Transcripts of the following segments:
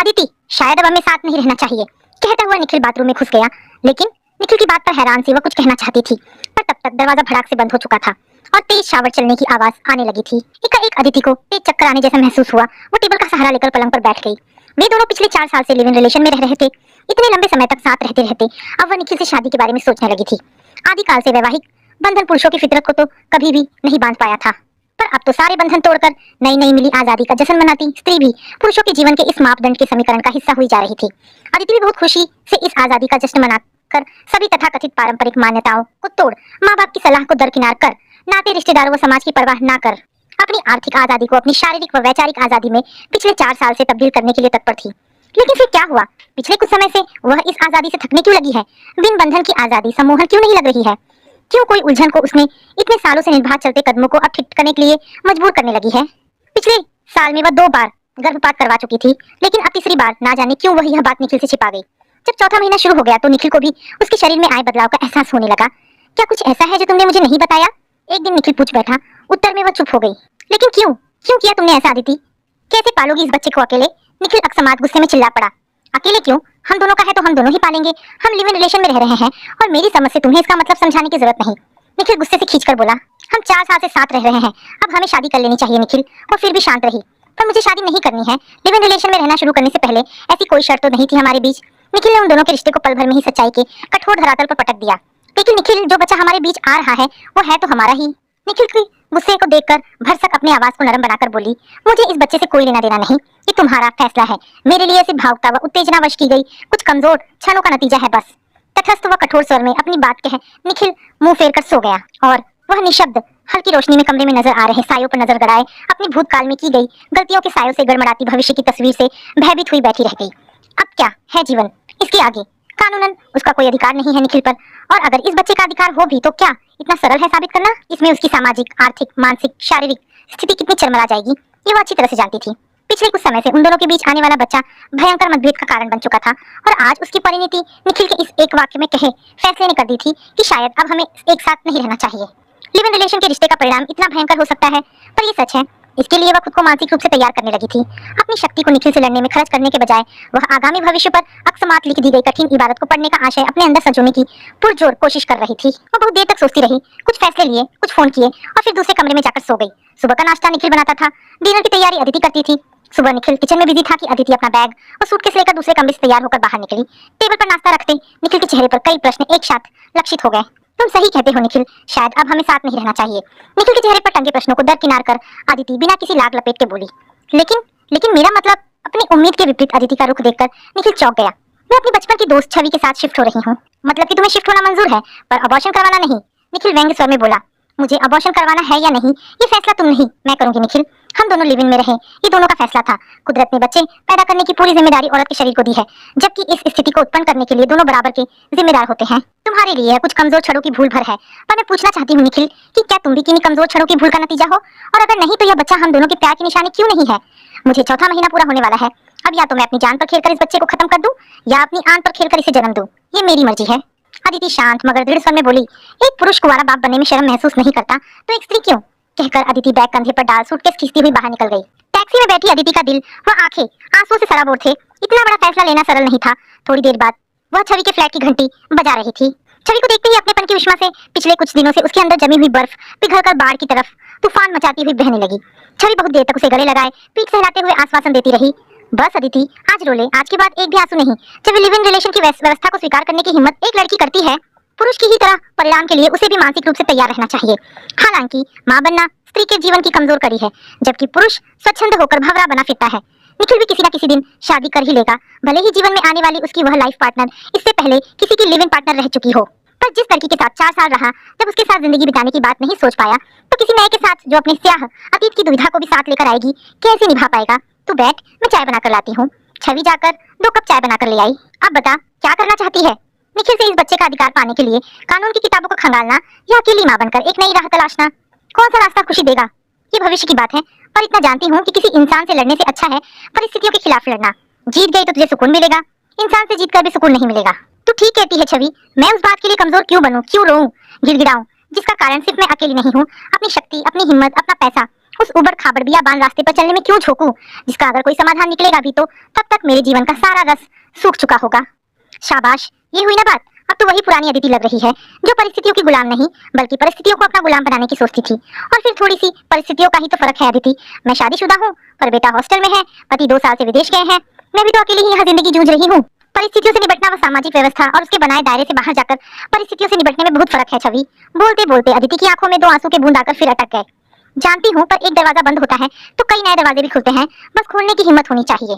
अदिति, शायद अब हमें साथ नहीं रहना चाहिए, कहता हुआ निखिल बाथरूम में घुस गया। लेकिन निखिल की बात पर हैरान सी वह कुछ कहना चाहती थी, पर तब तक दरवाजा भड़ाक से बंद हो चुका था और तेज शावर चलने की आवाज आने लगी थी। एकाएक अदिति को तेज चक्कर आने जैसा महसूस हुआ। वो टेबल का सहारा लेकर पलंग पर बैठ गई। वे दोनों पिछले 4 साल से लिव इन रिलेशन में रह रहे थे। इतने लंबे समय तक साथ रहते रहते अब वह निखिल से शादी के बारे में सोचने लगी थी। आदिकाल से वैवाहिक बंधन पुरुषों की फितरत को तो कभी भी नहीं बांध पाया था, पर अब तो सारे बंधन तोड़कर नई नई मिली आजादी का जश्न मनाती स्त्री भी पुरुषों के जीवन के इस मापदंड के समीकरण का हिस्सा हुई जा रही थी। अदिति भी बहुत खुशी से इस आजादी का जश्न मनाकर सभी तथाकथित पारंपरिक मान्यताओं को तोड़, माँ बाप की सलाह को दरकिनार कर, नाते रिश्तेदारों व समाज की परवाह न कर, अपनी आर्थिक आजादी को अपनी शारीरिक व वैचारिक आजादी में पिछले 4 साल से तब्दील करने के लिए तत्पर थी। लेकिन फिर क्या हुआ? पिछले कुछ समय से वह इस आजादी से थकने क्यों लगी है? बिन बंधन की आजादी सम्मोहन क्यों नहीं लग रही है? क्यों कोई उलझन को उसने इतने सालों से निर्बाध चलते कदमों को अब ठीक करने के लिए मजबूर करने लगी है? पिछले साल में वह 2 बार गर्भपात करवा चुकी थी, लेकिन अब तीसरी बार ना जाने क्यों वह यह बात निखिल से छिपा गई। जब चौथा महीना शुरू हो गया तो निखिल को भी उसके शरीर में आए बदलाव का एहसास होने लगा। क्या कुछ ऐसा है जो तुमने मुझे नहीं बताया? एक दिन निखिल पूछ बैठा। उत्तर में वह चुप हो गई। लेकिन क्यों क्यों किया तुमने ऐसा अदिति? कैसे पालोगी इस बच्चे को अकेले? निखिल अकस्मात गुस्से में चिल्ला पड़ा। अकेले क्यों? हम दोनों का है तो हम दोनों ही पालेंगे। हम लिव इन रिलेशन में रह रहे हैं और मेरी समझ से तुम्हें इसका मतलब समझाने की जरूरत नहीं। निखिल गुस्से से खींचकर बोला। हम 4 साल से साथ रह रहे हैं, अब हमें शादी कर लेनी चाहिए निखिल। और फिर भी शांत रही। पर मुझे शादी नहीं करनी है। लिव इन रिलेशन में रहना शुरू करने से पहले ऐसी कोई शर्त तो नहीं थी हमारे बीच। निखिल ने उन दोनों के रिश्ते को पल भर में ही सच्चाई के कठोर धरातल पर पटक दिया। लेकिन निखिल, जो बच्चा हमारे बीच आ रहा है वो है तो हमारा ही। निखिल की गुस्से को देखकर भरसक अपने आवाज को नरम बनाकर बोली, मुझे इस बच्चे से कोई लेना देना नहीं। ये तुम्हारा फैसला है। मेरे लिए सिर्फ भावुकता व उत्तेजनावश की गई कुछ कमजोर क्षणों का नतीजा है बस। तटस्थ व कठोर स्वर में अपनी बात कह निखिल मुंह फेर कर सो गया और वह निशब्द हल्की रोशनी में कमरे में नजर आ रहे सायों पर नजर गड़ाए अपनी भूतकाल में की गई गलतियों के सायों से गड़मड़ाती भविष्य की तस्वीर से भयभीत हुई बैठी रह गई। अब क्या है जीवन? इसके आगे कानूनन उसका कोई अधिकार नहीं है निखिल पर। और अगर इस बच्चे का अधिकार हो भी तो क्या इतना सरल है साबित करना? इसमें उसकी सामाजिक, आर्थिक, मानसिक, शारीरिक स्थिति कितनी चरमरा जाएगी ये वो अच्छी तरह से जानती थी। पिछले कुछ समय से उन दोनों के बीच आने वाला बच्चा भयंकर मतभेद का कारण बन चुका था और आज उसकी परिणति निखिल के इस एक वाक्य में कहे फैसले ने कर दी थी कि शायद अब हमें एक साथ नहीं रहना चाहिए। लिव इन रिलेशन के रिश्ते का परिणाम इतना भयंकर हो सकता है, पर ये सच है। इसके लिए वह खुद को मानसिक रूप से तैयार करने लगी थी। अपनी शक्ति को निखिल से लड़ने में खर्च करने के बजाय वह आगामी भविष्य पर अकस्मात लिख दी गई कठिन इबारत को पढ़ने का आशय अपने अंदर संजोने की पुरजोर कोशिश कर रही थी। वह बहुत देर तक सोचती रही, कुछ फैसले लिए, कुछ फोन किए और फिर दूसरे कमरे में जाकर सो गई। सुबह का नाश्ता निखिल बनाता था, डिनर की तैयारी अदिति करती थी। सुबह निखिल किचन में बिजी था कि अदिति अपना बैग और सूटकेस लेकर दूसरे कमरे से तैयार होकर बाहर निकली। टेबल पर नाश्ता रखते निखिल के चेहरे पर कई प्रश्न एक साथ लक्षित हो गए। तुम सही कहते हो निखिल, शायद अब हमें साथ नहीं रहना चाहिए। निखिल के चेहरे पर टंगे प्रश्नों को दरकिनार कर अदिति बिना किसी लाग लपेट के बोली। लेकिन मेरा मतलब? अपनी उम्मीद के विपरीत अदिति का रुख देखकर निखिल चौंक गया। मैं अपनी बचपन की दोस्त छवि के साथ शिफ्ट हो रही हूँ। मतलब कि तुम्हें शिफ्ट होना मंजूर है पर अबॉर्शन करवाना नहीं? निखिल व्यंग्य स्वर में बोला। मुझे अबॉर्शन करवाना है या नहीं ये फैसला तुम नहीं मैं करूंगी निखिल। हम दोनों लिव इन में रहे, ये दोनों का फैसला था। कुदरत ने बच्चे पैदा करने की पूरी जिम्मेदारी औरत के शरीर को दी है, जबकि इस स्थिति को उत्पन्न करने के लिए दोनों बराबर के जिम्मेदार होते हैं। तुम्हारे लिए कुछ कमजोर छड़ों की भूल भर है, पर मैं पूछना चाहती हूँ निखिल कि क्या तुम भी किन्हीं कमजोर छड़ों की भूल का नतीजा हो? और अगर नहीं तो यह बच्चा हम दोनों के प्यार की निशानी क्यों नहीं है? मुझे चौथा महीना पूरा होने वाला है। अब या तो मैं अपनी जान पर खेलकर इस बच्चे को खत्म कर दूं या अपनी आन पर खेलकर इसे जन्म दूं, ये मेरी मर्जी है। अदिति शांत मगर दृढ़ स्वर में बोली। एक पुरुष कुंवारा बाप बनने में शर्म महसूस नहीं करता तो एक स्त्री क्यों? कहकर अदिति बैग कंधे पर डाल सूटकेस खींचती हुई बाहर निकल गई। टैक्सी में बैठी अदिति का दिल व आंखें आंसुओं से सराबोर थे। इतना बड़ा फैसला लेना सरल नहीं था। थोड़ी देर बाद वह छवि के फ्लैट की घंटी बजा रही थी। छवि को देखते ही अपनेपन की उष्मा से पिछले कुछ दिनों से उसके अंदर जमी हुई बर्फ पिघलकर बाढ़ की तरफ तूफान मचाती हुई बहने लगी। छवि बहुत देर तक उसे गले लगाए पीठ सहलाते हुए आश्वासन देती रही। बस अदिति, आज रो ले, आज के बाद एक भी आंसू नहीं। जब लिव इन रिलेशन की व्यवस्था को स्वीकार करने की हिम्मत एक लड़की करती है, पुरुष की ही तरह परिणाम के लिए उसे भी मानसिक रूप से तैयार रहना चाहिए। हालांकि मां बनना स्त्री के जीवन की कमजोर कड़ी है, जबकि पुरुष स्वच्छंद होकर भंवरा बना फिरता है। निखिल भी किसी न किसी दिन शादी कर ही लेगा, भले ही जीवन में आने वाली उसकी वह लाइफ पार्टनर इससे पहले किसी की लिव इन पार्टनर रह चुकी हो। पर जिस लड़की के साथ 4 साल रहा, जब उसके साथ जिंदगी बिताने की बात नहीं सोच पाया, तो किसी नए के साथ जो अपने स्याह अतीत की दुविधा को भी साथ लेकर आएगी, कैसे निभा पाएगा? तू बैठ, मैं चाय बनाकर लाती हूँ। छवि जाकर 2 कप चाय बनाकर ले आई। अब बता, क्या करना चाहती है? निखिल से इस बच्चे का अधिकार पाने के लिए कानून की किताबों को खंगालना या अकेली मां बनकर एक नई राह तलाशना? कौन सा रास्ता खुशी देगा? ये भविष्य की बात है, पर इतना जानती हूँ कि किसी इंसान से लड़ने से अच्छा है परिस्थितियों के खिलाफ लड़ना। जीत गई तो तुझे सुकून मिलेगा, इंसान से जीत कर भी सुकून नहीं मिलेगा। तू ठीक कहती है छवि, मैं उस बात के लिए कमजोर क्यों बनूं, क्यों रोऊं, गिड़गिड़ाऊं, जिसका कारण सिर्फ मैं अकेली नहीं हूँ। अपनी शक्ति, अपनी हिम्मत, अपना पैसा उस उबड़ खाबड़ बियाबान रास्ते पर चलने में क्यों झोंकूं, जिसका अगर कोई समाधान निकलेगा भी तो तब तक मेरे जीवन का सारा रस सूख चुका होगा। शाबाश, ये हुई ना बात। अब तो वही पुरानी अदिति लग रही है, जो परिस्थितियों की गुलाम नहीं बल्कि परिस्थितियों को अपना गुलाम बनाने की सोचती थी। और फिर थोड़ी सी परिस्थितियों का ही तो फर्क है अदिति। मैं शादीशुदा हूँ, पर बेटा हॉस्टल में है, पति 2 साल से विदेश गए हैं। मैं भी तो अकेली ही यहाँ जिंदगी जूझ रही हूँ। परिस्थितियों से निपटना व सामाजिक व्यवस्था और उसके बनाए दायरे से बाहर जाकर परिस्थितियों से निपटने में बहुत फर्क है छवि। बोलते बोलते अदिति की आंखों में 2 आंसू के बूंद आकर फिर अटक गए। जानती हूँ, पर एक दरवाजा बंद होता है तो कई नए दरवाजे भी खुलते हैं, बस खोलने की हिम्मत होनी चाहिए।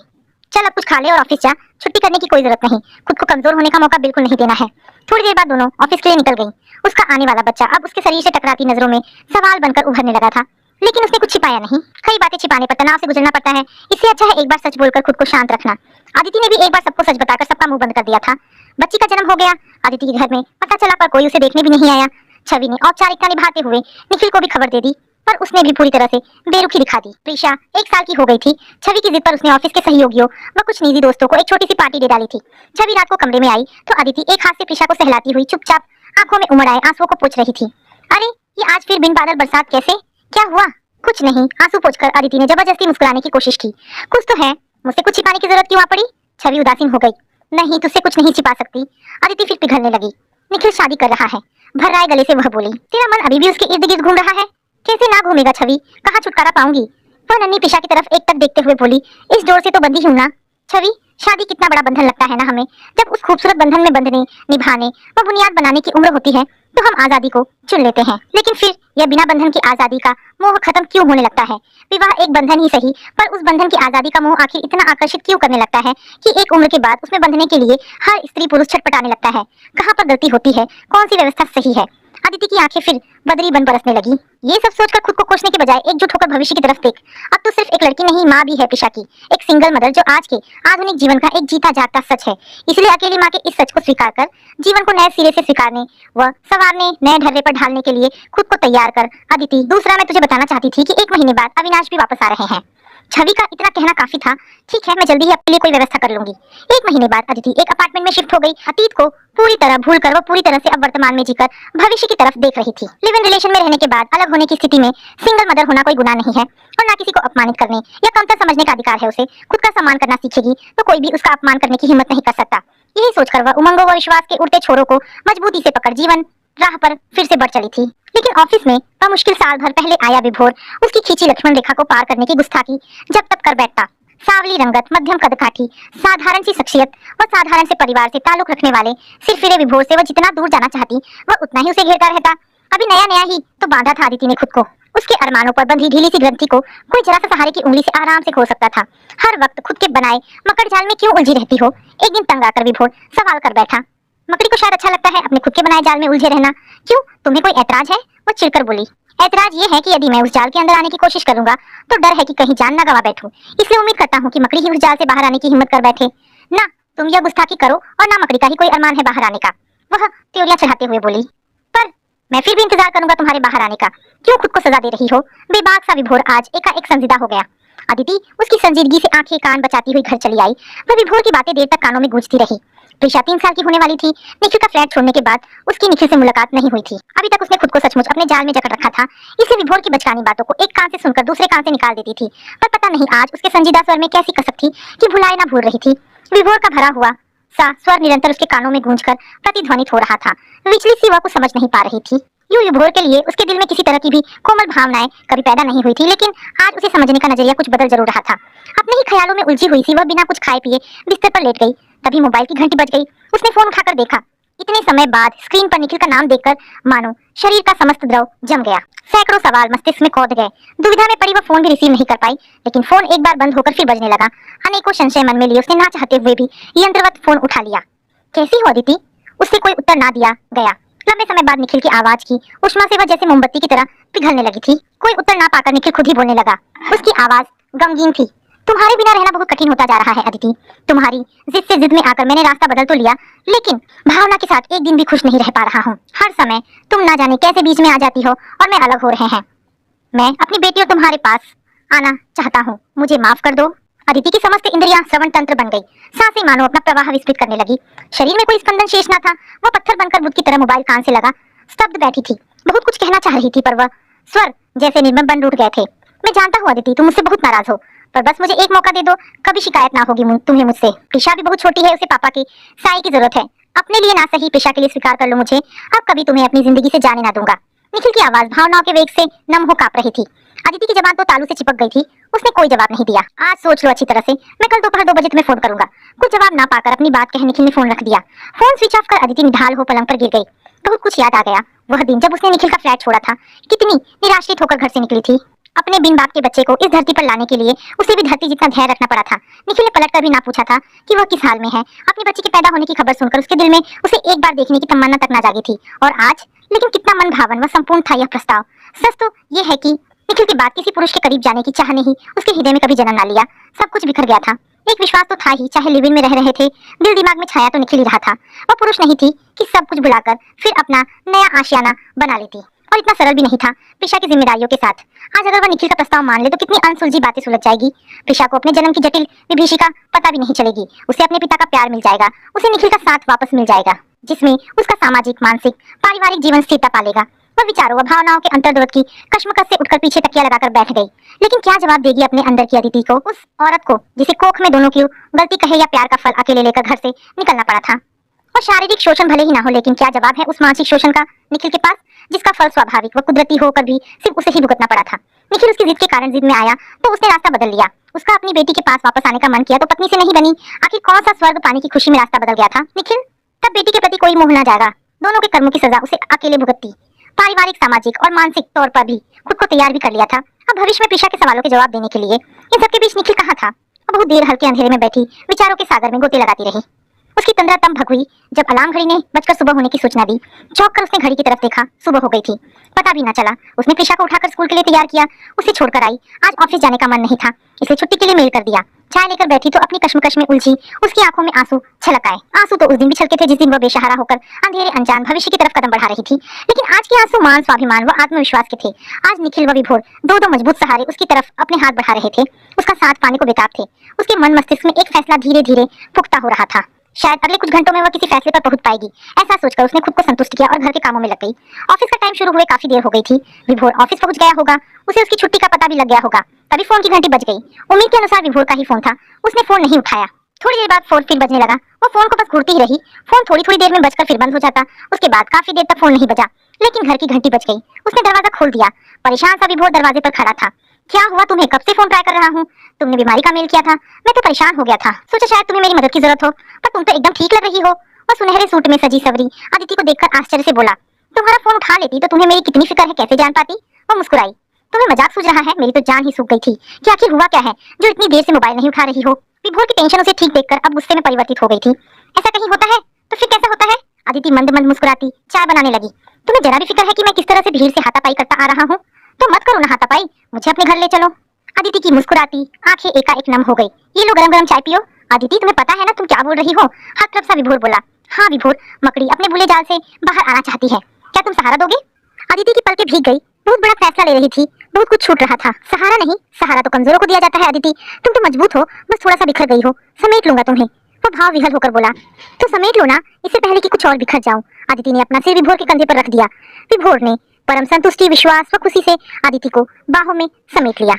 चल अब कुछ खा ले और ऑफिस जा, छुट्टी करने की कोई जरूरत नहीं। खुद को कमजोर होने का मौका बिल्कुल नहीं देना है। थोड़ी देर बाद दोनों ऑफिस के लिए निकल गईं। उसका आने वाला बच्चा अब उसके शरीर से टकराती नजरों में सवाल बनकर उभरने लगा था, लेकिन उसने कुछ छिपाया नहीं। कई बातें छिपाने पर तनाव से गुजरना पड़ता है, इससे अच्छा है एक बार सच बोलकर खुद को शांत रखना। अदिति ने भी एक बार सबको सच बताकर सबका मुंह बंद कर दिया था। बच्ची का जन्म हो गया। अदिति के घर में पता चला पर कोई उसे देखने भी नहीं आया। छवि ने औपचारिकता निभाते हुए निखिल को भी खबर दे दी, पर उसने भी पूरी तरह से बेरुखी दिखा दी। प्रीशा 1 साल की हो गई थी। छवि की जिद पर उसने ऑफिस के सहयोगियों व कुछ निजी दोस्तों को एक छोटी सी पार्टी दे डाली थी। छवि रात को कमरे में आई तो अदिति एक हाथ से प्रीशा को सहलाती हुई चुपचाप आंखों में उमड़ आए आंसुओं को पोंछ रही थी। अरे ये आज फिर बिन बादल बरसात कैसे, क्या हुआ? कुछ नहीं, आंसू पोंछकर अदिति ने जबरदस्ती मुस्कुराने की कोशिश की। कुछ तो है, मुझसे कुछ छिपाने की जरूरत क्यों आ पड़ी? छवि उदासीन हो गई। नहीं, तुझसे कुछ नहीं छिपा सकती। अदिति फिर पिघलने लगी। निखिल शादी कर रहा है, भर्राए गले से वह बोली। तेरा मन अभी भी उसके इर्द गिर्द घूम रहा है? कैसे ना घूमेगा छवि, कहाँ छुटकारा पाऊंगी? वह नन्ही प्रीशा की तरफ एक तक देखते हुए बोली। इस डोर से तो बंदी हूं ना। छवि, शादी कितना बड़ा बंधन लगता है ना हमें। जब उस खूबसूरत बंधन में बंधने, निभाने व बुनियाद बनाने की उम्र होती है तो हम आजादी को चुन लेते हैं, लेकिन फिर यह बिना बंधन की आजादी का मोह खत्म क्यों होने लगता है? विवाह एक बंधन ही सही, पर उस बंधन की आजादी का मोह आखिर इतना आकर्षित क्यों करने लगता है कि एक उम्र के बाद उसमें बंधने के लिए हर स्त्री पुरुष छटपटाने लगता है? कहाँ पर गलती होती है, कौन सी व्यवस्था सही है? अदिति की आंखें फिर बदरी बन बरसने लगी। ये सब सोचकर खुद को कोसने के बजाय एकजुट होकर भविष्य की तरफ देख। अब तो सिर्फ एक लड़की नहीं, माँ भी है प्रीशा की, एक सिंगल मदर, जो आज के आधुनिक जीवन का एक जीता जागता सच है। इसलिए अकेली माँ के इस सच को स्वीकार कर जीवन को नए सिरे से स्वीकारने व संवारने, नए ढर्रे पर ढालने के लिए खुद को तैयार कर। अदिति, दूसरा मैं तुझे बताना चाहती थी कि 1 महीने बाद अविनाश भी वापस आ रहे हैं। छवि का इतना कहना काफी था। ठीक है, मैं जल्दी ही अपने लिए कोई व्यवस्था कर लूंगी। 1 महीने बाद अदिति एक अपार्टमेंट में शिफ्ट हो गई। अतीत को पूरी तरह भूलकर वो पूरी तरह से अब वर्तमान में जीकर भविष्य की तरफ देख रही थी। लिव इन रिलेशन में रहने के बाद अलग होने की स्थिति में सिंगल मदर होना कोई गुनाह नहीं है, और ना किसी को अपमानित करने या कमतर समझने का अधिकार है उसे। खुद का सम्मान करना सीखेगी तो कोई भी उसका अपमान करने की हिम्मत नहीं कर सकता। यही सोचकर वह उमंगों व विश्वास के उड़ते छोरों को मजबूती से पकड़ जीवन राह पर फिर से बढ़ चली थी। लेकिन ऑफिस में मुश्किल साल भर पहले आया विभोर उसकी खींची लक्ष्मण रेखा को पार करने की गुस्ताखी जब तक कर बैठता। सावली रंगत, मध्यम कद काठी, साधारण सी शख्सियत और साधारण से परिवार से ताल्लुक रखने वाले सिरफिरे विभोर से वह जितना दूर जाना चाहती वह उतना ही उसे घेरता रहता। अभी नया नया ही तो बांधा था अदिति ने खुद को। उसके अरमानों पर बंधी ढीली सी ग्रंथि को कोई जरा सा सहारे की उंगली से आराम से खोल सकता था। हर वक्त खुद के बनाए मकड़ जाल में क्यों उलझी रहती हो? एक दिन तंग आकर विभोर सवाल कर बैठा। मकड़ी को शायद अच्छा लगता है अपने खुद के बनाए जाल में उलझे रहना। क्यों, तुम्हें कोई ऐतराज है? वो चिढ़कर बोली। ऐतराज ये है कि यदि मैं उस जाल के अंदर आने की कोशिश करूंगा तो डर है कि कहीं जान ना गवा बैठूं। इसलिए उम्मीद करता हूँ कि मकड़ी ही उस जाल से बाहर आने की हिम्मत कर बैठे। ना तुम यह गुस्ताखी करो और ना मकड़ी का ही कोई अरमान है बाहर आने का, वह त्योरियां चढ़ाते हुए बोली। पर मैं फिर भी इंतजार करूंगा तुम्हारे बाहर आने का। क्यों खुद को सजा दे रही हो? बेबाक सा विभोर आज एकाएक संजीदा हो गया। अदिति उसकी संजीदगी से आंखें कान बचाती हुई घर चली आई। वह विभोर की बातें देर तक कानों में गूंजती रही। प्रीशा 3 साल की होने वाली थी। निखिल का फ्लैट छोड़ने के बाद उसकी निखिल से मुलाकात नहीं हुई थी। अभी तक उसने खुद को सचमुच अपने जाल में जकड़ रखा था। इसलिए विभोर की बचकानी बातों को एक कान से सुनकर दूसरे कान से निकाल देती थी। पर पता नहीं आज उसके संजीदा स्वर में कैसी कसक थी कि भुलाए ना भूल रही थी। विभोर का भरा हुआ सा स्वर निरंतर उसके कानों में गूंजकर प्रतिध्वनित हो रहा था। विचलित सी वह कुछ समझ नहीं पा रही थी। यूं विभोर के लिए उसके दिल में किसी तरह की भी कोमल भावनाएं कभी पैदा नहीं हुई थी, लेकिन आज उसे समझने का नजरिया कुछ बदल जरूर रहा था। अपने ही ख्यालों में उलझी हुई सी वह बिना कुछ खाए पिए बिस्तर पर लेट गई। तभी मोबाइल की घंटी बज गई। उसने फोन उठाकर देखा। इतने समय बाद स्क्रीन पर निखिल का नाम देखकर मानो शरीर का समस्त द्रव जम गया। सैकड़ों सवाल मस्तिष्क में कौंध गए। दुविधा में पड़ी वह फोन भी रिसीव नहीं कर पाई, लेकिन फोन एक बार बंद होकर फिर बजने लगा। अनेकों संशय मन में लिए उसने ना चाहते हुए भी यंत्रवत फोन उठा लिया। कैसी हो अदिति? उससे कोई उत्तर ना दिया गया। लंबे समय बाद निखिल की आवाज की ऊष्मा से वह जैसे मोमबत्ती की तरह पिघलने लगी थी। कोई उत्तर ना पाकर निखिल खुद ही बोलने लगा। उसकी आवाज गमगीन थी। तुम्हारे बिना रहना बहुत कठिन होता जा रहा है अदिति। तुम्हारी जिद से जिद में आकर मैंने रास्ता बदल तो लिया, लेकिन भावना के साथ एक दिन भी खुश नहीं रह पा रहा हूँ। हर समय तुम ना जाने कैसे बीच में आ जाती हो और मैं अलग हो रहे हैं। मैं अपनी बेटी और तुम्हारे पास आना चाहता हूँ, मुझे माफ कर दो। अदिति की समस्त इंद्रियां श्रवण तंत्र बन गई। सांसें मानो अपना प्रवाह विस्तृत करने लगी। शरीर में कोई स्पंदन शेष न था। वह पत्थर बनकर बुद्ध की तरह मोबाइल कान से लगा स्तब्ध बैठी थी। बहुत कुछ कहना चाह रही थी, पर वह स्वर जैसे निर्मल बन रूठ गए थे। मैं जानता हूँ अदिति, तुम मुझसे बहुत नाराज हो, पर बस मुझे एक मौका दे दो, कभी शिकायत ना होगी तुम्हें मुझसे। प्रिशा भी बहुत छोटी है, उसे पापा की साई की जरूरत है। अपने लिए ना सही, प्रिशा के लिए स्वीकार कर लो मुझे। अब कभी तुम्हें अपनी जिंदगी से जाने ना दूंगा। निखिल की आवाज भावनाओं के वेग से नम हो कांप रही थी। अदिति की जबान तो तालू से चिपक गई थी। उसने कोई जवाब नहीं दिया। आज सोच लो अच्छी तरह से, मैं कल दोपहर 2 बजे तुम्हें फोन करूंगा। कुछ जवाब ना पाकर अपनी बात कह निखिल ने फोन रख दिया। फोन स्विच ऑफ कर अदिति निढाल हो पलंग पर गिर गई। बहुत कुछ याद आ गया। वह दिन जब उसने निखिल का फ्लैट छोड़ा था, कितनी निराश्रित होकर घर से निकली थी। अपने बिन बाप के बच्चे को इस धरती पर लाने के लिए उसे भी धरती जितना धैर्य रखना पड़ा था। निखिल ने पलटकर भी ना पूछा था कि वह किस हाल में है। अपने बच्चे के पैदा होने की खबर सुनकर उसके दिल में उसे एक बार देखने की तमन्ना तक ना जागी थी। और आज लेकिन कितना मन भावन व संपूर्ण था यह प्रस्ताव। सच तो ये है कि निखिल के बाद किसी पुरुष के करीब जाने की चाह ने ही उसके हृदय में कभी जन्म ना लिया। सब कुछ बिखर गया था। एक विश्वास तो था ही, चाहे लिव इन में रह रहे थे, दिल दिमाग में छाया तो निखिल ही रहा था। वह पुरुष नहीं थी कि सब कुछ भुलाकर फिर अपना नया आशियाना बना लेती। और इतना सरल भी नहीं था प्रिशा की जिम्मेदारियों के साथ। आज अगर वह निखिल का प्रस्ताव मान ले तो कितनी अनसुलझी बातें सुलझ जाएगी। प्रिशा को अपने जन्म की जटिल विभीषिका पता भी नहीं चलेगी। उसे अपने पिता का प्यार मिल जाएगा, उसे निखिल का साथ वापस मिल जाएगा, जिसमें उसका सामाजिक, मानसिक, पारिवारिक जीवन स्थिरता पालेगा। वह विचारों व भावनाओं के अंतर्द्वंद की कश्मकश से उठकर पीछे तकिया लगाकर बैठ गई। लेकिन क्या जवाब देगी अपने अंदर की अदिति को, उस औरत को जिसे कोख में दोनों की गलती कहे या प्यार का फल अकेले लेकर घर से निकलना पड़ा था। और शारीरिक शोषण भले ही ना हो, लेकिन क्या जवाब है उस मानसिक शोषण का निखिल के पास, जिसका फल स्वाभाविक व कुदरती होकर भी सिर्फ उसे ही भुगतना पड़ा था। निखिल उसकी जिद के कारण जिद में आया तो उसने रास्ता बदल लिया। उसका अपनी बेटी के पास वापस आने का मन किया तो पत्नी से नहीं बनी। आखिर कौन सा स्वर्ग पाने की खुशी में रास्ता बदल गया था निखिल। तब बेटी के प्रति कोई मोह ना जागा। दोनों के कर्मों की सजा उसे अकेले भुगतती। पारिवारिक, सामाजिक और मानसिक तौर पर भी खुद को तैयार भी कर लिया था। अब भविष्य में प्रिशा के सवालों के जवाब देने के लिए इन सबके बीच निखिल कहाँ था। बहुत देर हल्के अंधेरे में बैठी विचारों के सागर में गोते लगाती रही। उसकी तंद्रा तब भग हुई जब अलार्म घड़ी ने बजकर सुबह होने की सूचना दी। चौंक कर उसने घड़ी की तरफ देखा। सुबह हो गई थी। पता भी ना चला। उसने प्रिशा को उठाकर स्कूल के लिए तैयार किया, उसे छोड़कर आई। आज ऑफिस जाने का मन नहीं था, इसलिए छुट्टी के लिए मेल कर दिया। चाय लेकर बैठी तो अपनी कश्मकश में उलझी उसकी आंखों में आंसू छलक आए। आंसू तो उस दिन भी छलके थे जिस दिन वह बेसहारा होकर अंधेरे अनजान भविष्य की तरफ कदम बढ़ा रही थी। लेकिन आज के आंसू मान, स्वाभिमान व आत्मविश्वास के थे। आज निखिल व विभोर दो मजबूत सहारे उसकी तरफ अपने हाथ बढ़ा रहे थे। उसका साथ पाने को बेताब थे। उसके मन मस्तिष्क में एक फैसला धीरे धीरे पुख्ता हो रहा था। शायद अगले कुछ घंटों में वह किसी फैसले पर पहुंच पाएगी। ऐसा सोचकर उसने खुद को संतुष्ट किया और घर के कामों में लग गई। ऑफिस का टाइम शुरू हुए काफी देर हो गई थी। विभोर ऑफिस पहुंच गया होगा, उसे उसकी छुट्टी का पता भी लग गया होगा। तभी फोन की घंटी बज गई। उम्मीद के अनुसार विभोर का ही फोन था। उसने फोन नहीं उठाया। थोड़ी देर बाद फोन फिर बजने लगा। वो फोन को बस घूरती ही रही। फोन थोड़ी देर में बजकर फिर बंद हो जाता। उसके बाद काफी देर तक फोन नहीं बजा, लेकिन घर की घंटी बज गई। उसने दरवाजा खोल दिया। परेशान सा विभोर दरवाजे पर खड़ा था। क्या हुआ तुम्हें? कब से फोन ट्राई कर रहा हूँ। तुमने बीमारी का मेल किया था। मैं तो परेशान हो गया था, सोचा शायद तुम्हें मेरी मदद की जरूरत हो, पर तुम तो एकदम ठीक लग रही हो। और सुनहरे सूट में सजी सवरी अदिति को देखकर आश्चर्य से बोला, तुम्हारा फोन उठा लेती तो तुम्हें मेरी कितनी फिक्र है कैसे जान पाती। वो मुस्कुराई। तुम्हें मजाक सूझ रहा है? मेरी तो जान ही सूख गई थी कि आखिर हुआ क्या है जो इतनी देर से मोबाइल नहीं उठा रही हो। विभोर की टेंशन उसे ठीक देखकर अब गुस्से में परिवर्तित हो गई थी। ऐसा कहीं होता है तो फिर कैसा होता है? अदिति मंद मंद मुस्कुराती चाय बनाने लगी। तुम्हें जरा भी फिक्र है कि मैं किस तरह से भीड़ से हाथापाई करता आ रहा हूँ? तो मत करो ना हाथापाई, मुझे अपने घर ले चलो। अदिति की मुस्कुराती आंखें एकाएक नम हो गई। ये लो गरम गरम चाय पियो। अदिति तुम्हें पता है ना तुम क्या बोल रही हो? हर तरफ सा विभोर बोला। हाँ विभोर, मकड़ी अपने बुले जाल से बाहर आना चाहती है। क्या तुम सहारा दोगे? अदिति की पलकें भीग गई। बहुत बड़ा फैसला ले रही थी, बहुत कुछ छूट रहा था। सहारा नहीं, सहारा तो कमजोरों को दिया जाता है। अदिति तुम तो मजबूत हो, बस थोड़ा सा बिखर गई हो। समेट लूंगा तुम्हें। वो भाव विहल होकर बोला। तो समेट लो ना, इससे पहले कि कुछ और बिखर जाऊं। अदिति ने अपना सिर विभोर के कंधे पर रख दिया। विभोर ने परम संतुष्टि, विश्वास व खुशी से अदिति को बाहों में समेट लिया।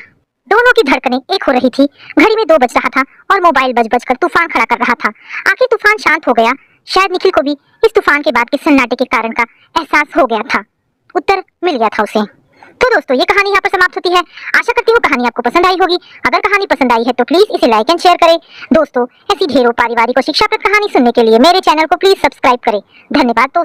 दोनों की धड़कनें एक हो रही थी। घड़ी में 2 बज रहा था और मोबाइल बज बज कर तूफान खड़ा कर रहा था। आखिर तूफान शांत हो गया। शायद निखिल को भी इस तूफान के बाद के सन्नाटे के कारण का एहसास हो गया था। उत्तर मिल गया था उसे। तो दोस्तों, ये कहानी यहाँ पर समाप्त होती है। आशा करती हूँ कहानी आपको पसंद आई होगी। अगर कहानी पसंद आई है तो प्लीज इसे लाइक एंड शेयर करें। दोस्तों, ऐसी ढेरों पारिवारिक और शिक्षाप्रद कहानी सुनने के लिए मेरे चैनल को प्लीज सब्सक्राइब करें। धन्यवाद दोस्तों।